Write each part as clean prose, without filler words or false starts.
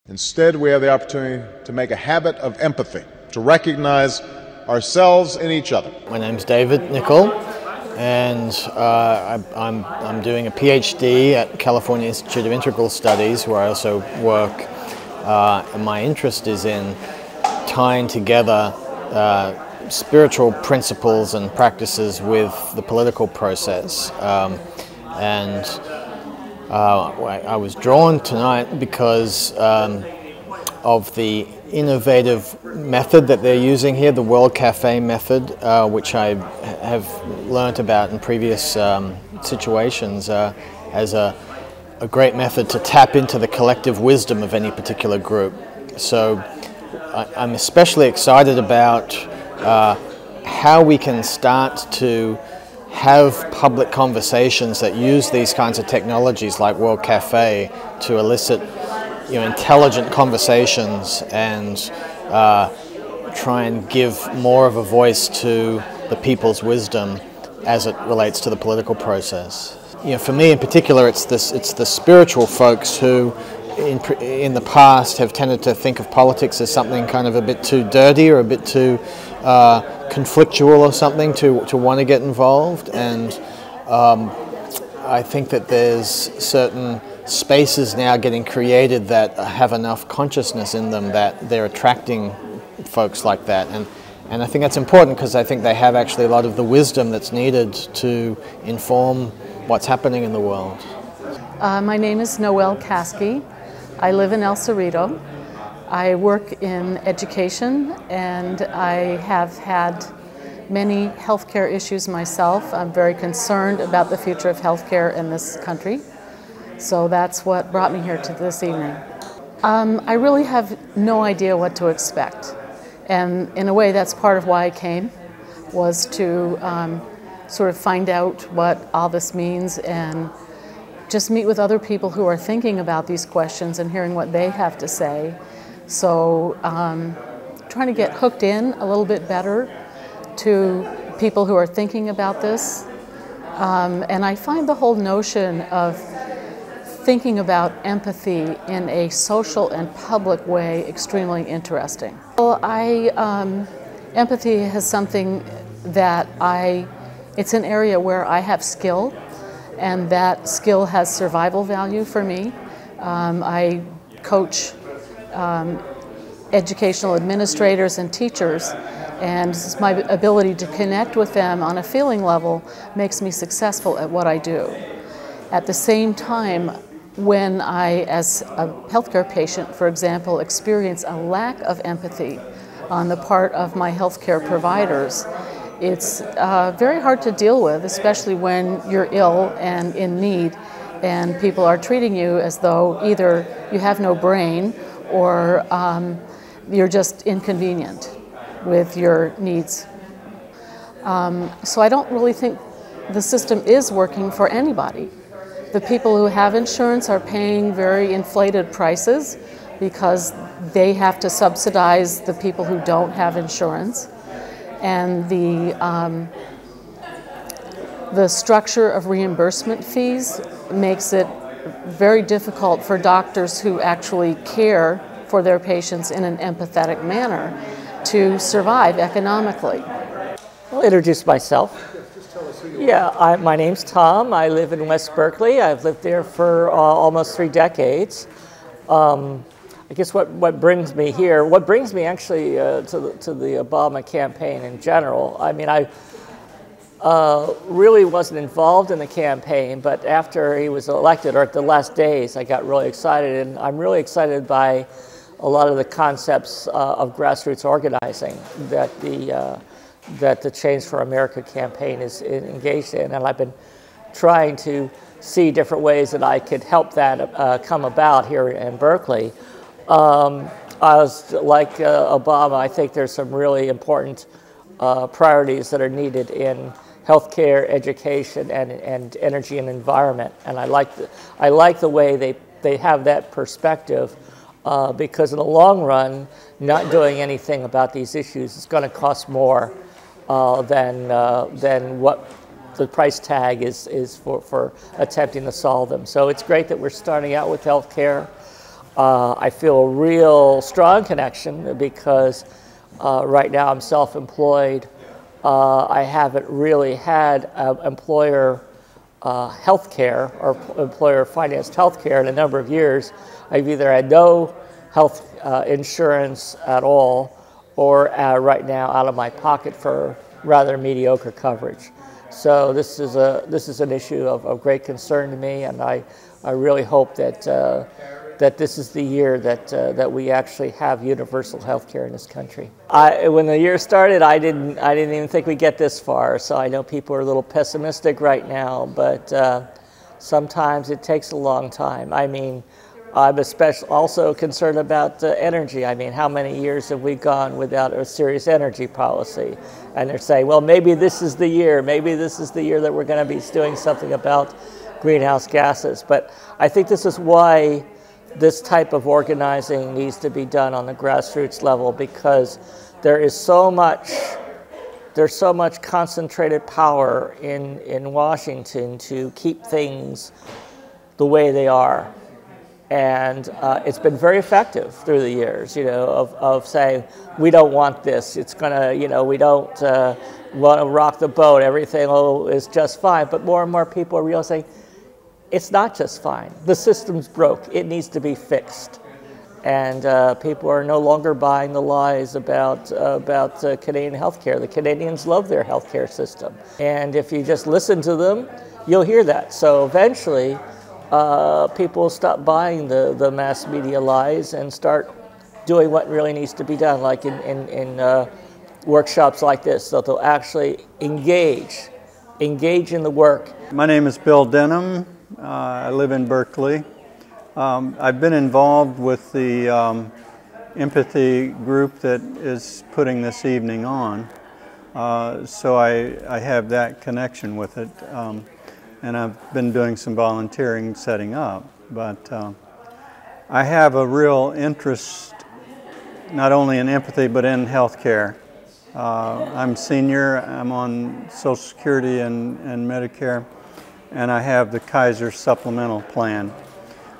Instead, we have the opportunity to make a habit of empathy, to recognize ourselves in each other. My name's David Nicol, and I'm doing a PhD at California Institute of Integral Studies, where I also work. And my interest is in tying together spiritual principles and practices with the political process. I was drawn tonight because of the innovative method that they're using here, the World Cafe method, which I have learnt about in previous situations as a great method to tap into the collective wisdom of any particular group. So I'm especially excited about how we can start to have public conversations that use these kinds of technologies like World Cafe to elicit intelligent conversations and try and give more of a voice to the people's wisdom as it relates to the political process. For me in particular, it's the spiritual folks who in the past have tended to think of politics as something kind of a bit too dirty or a bit too conflictual or something to want to get involved, and I think that there's certain spaces now getting created that have enough consciousness in them that they're attracting folks like that, and I think that's important because I think they have actually a lot of the wisdom that's needed to inform what's happening in the world. My name is Noel Casspi. I live in El Cerrito. I work in education, and I have had many healthcare issues myself. I'm very concerned about the future of healthcare in this country. So that's what brought me here to this evening. I really have no idea what to expect. And in a way, that's part of why I came, was to sort of find out what all this means and just meet with other people who are thinking about these questions and hearing what they have to say. So trying to get hooked in a little bit better to people who are thinking about this. And I find the whole notion of thinking about empathy in a social and public way extremely interesting. Well, empathy is something that it's an area where I have skill, and that skill has survival value for me. I coach educational administrators and teachers, and my ability to connect with them on a feeling level makes me successful at what I do. At the same time, when I, as a healthcare patient, for example, experience a lack of empathy on the part of my healthcare providers, it's very hard to deal with, especially when you're ill and in need, and people are treating you as though either you have no brain or you're just inconvenient with your needs. So I don't really think the system is working for anybody. The people who have insurance are paying very inflated prices because they have to subsidize the people who don't have insurance. And the structure of reimbursement fees makes it very difficult for doctors who actually care for their patients in an empathetic manner to survive economically. I'll introduce myself. Yeah, my name's Tom. I live in West Berkeley. I've lived there for almost 3 decades. I guess what brings me here, what brings me actually to the Obama campaign in general, I mean, I really wasn't involved in the campaign, but after he was elected, or at the last days, I got really excited, and I'm really excited by a lot of the concepts of grassroots organizing that the Change for America campaign is engaged in, and I've been trying to see different ways that I could help that come about here in Berkeley. I was like Obama. I think there's some really important priorities that are needed in healthcare, education, and energy and environment. And I like the way they have that perspective because in the long run, not doing anything about these issues is going to cost more than what the price tag is for attempting to solve them. So it's great that we're starting out with healthcare. I feel a real strong connection because right now I'm self-employed. I haven't really had employer health care or employer-financed health care in a number of years. I've either had no health insurance at all or right now out of my pocket for rather mediocre coverage. So this is an issue of great concern to me, and I really hope that that this is the year that we actually have universal health care in this country. When the year started, I didn't even think we'd get this far, so I know people are a little pessimistic right now, but sometimes it takes a long time. I mean, I'm also concerned about energy. I mean, how many years have we gone without a serious energy policy? And they're saying, well, maybe this is the year. Maybe this is the year that we're going to be doing something about greenhouse gases. But I think this is why this type of organizing needs to be done on the grassroots level, because there's so much concentrated power in Washington to keep things the way they are. And it's been very effective through the years, you know, of saying, we don't want this. It's gonna, you know, we don't want to rock the boat. Everything is just fine. But more and more people are realizing it's not just fine. The system's broke. It needs to be fixed. And people are no longer buying the lies about Canadian healthcare. The Canadians love their healthcare system. And if you just listen to them, you'll hear that. So eventually, people will stop buying the mass media lies and start doing what really needs to be done, like in workshops like this, so they'll actually engage in the work. My name is Bill Denham. I live in Berkeley. I've been involved with the empathy group that is putting this evening on, so I have that connection with it. And I've been doing some volunteering setting up, but I have a real interest not only in empathy but in healthcare. I'm senior, I'm on Social Security and Medicare, and I have the Kaiser supplemental plan.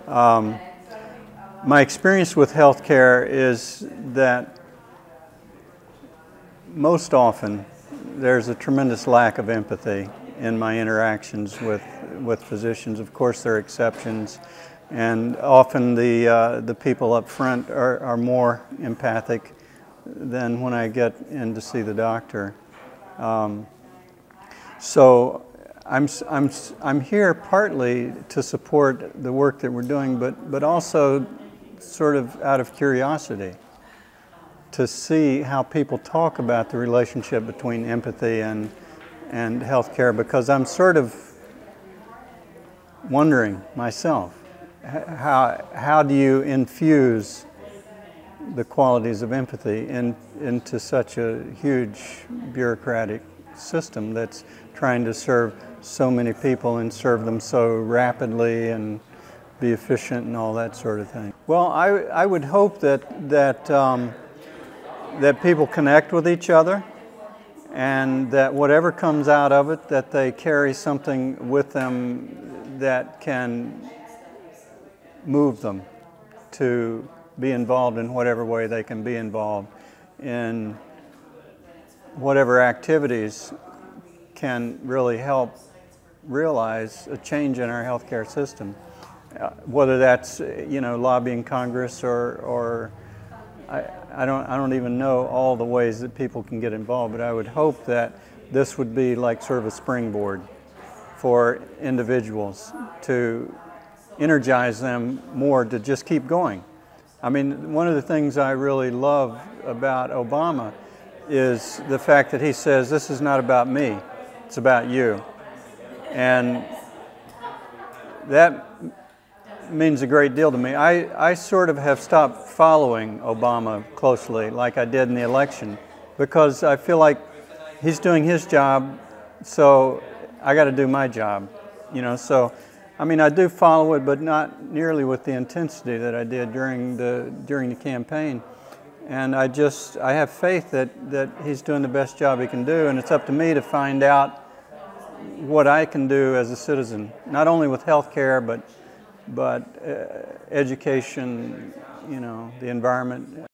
My experience with healthcare is that most often there's a tremendous lack of empathy in my interactions with physicians. Of course, there are exceptions, and often the people up front are more empathic than when I get in to see the doctor. So I'm here partly to support the work that we're doing, but also sort of out of curiosity to see how people talk about the relationship between empathy and healthcare, because I'm sort of wondering myself, how do you infuse the qualities of empathy into such a huge bureaucratic system that's trying to serve so many people and serve them so rapidly and be efficient and all that sort of thing. Well, I would hope that people connect with each other, and that whatever comes out of it, that they carry something with them that can move them to be involved in whatever way they can be involved in whatever activities can really help realize a change in our healthcare system. Whether that's, you know, lobbying Congress or I don't even know all the ways that people can get involved, but I would hope that this would be like sort of a springboard for individuals to energize them more to just keep going. I mean, one of the things I really love about Obama is the fact that he says, this is not about me, it's about you. And that means a great deal to me. I sort of have stopped following Obama closely like I did in the election, because I feel like he's doing his job, so I got to do my job, you know. So, I mean, I do follow it, but not nearly with the intensity that I did during the campaign. And I have faith that he's doing the best job he can do, and it's up to me to find out what I can do as a citizen, not only with health care, but but education, you know, the environment